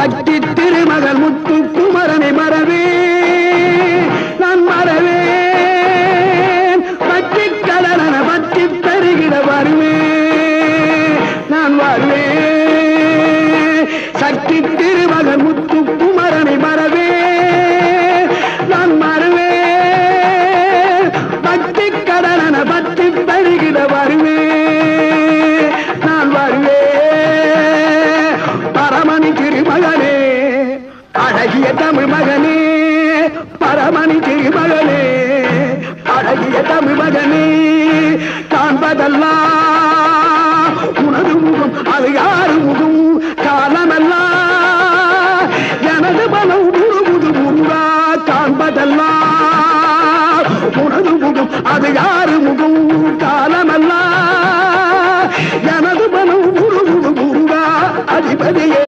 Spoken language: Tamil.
சக்தி திருமகள் முத்து குமரனை மறவே நான் மறவேன் பற்றி கடலன பற்றி பெருகிட வருவேன் நான் வருவேன் சக்தி திருமகள் முத்து குமரனை மறவே நான் மறவேன் பற்றி கடலன பற்றி பெருகிட வருவேன் நான் வருவேன் பரமணி திருமகனே அழகிய தமிழ் மகனே பரமணி திருமகனே அழகிய தமிழ் மகனே காண்பதெல்லாம் உனது முகம் அது யாரு முகம் காலமெல்லாம் எனது மனம் முழுமுது முருகா காண்பதெல்லாம் உனது முகம் அது யாரு முகம் காலமெல்லாம்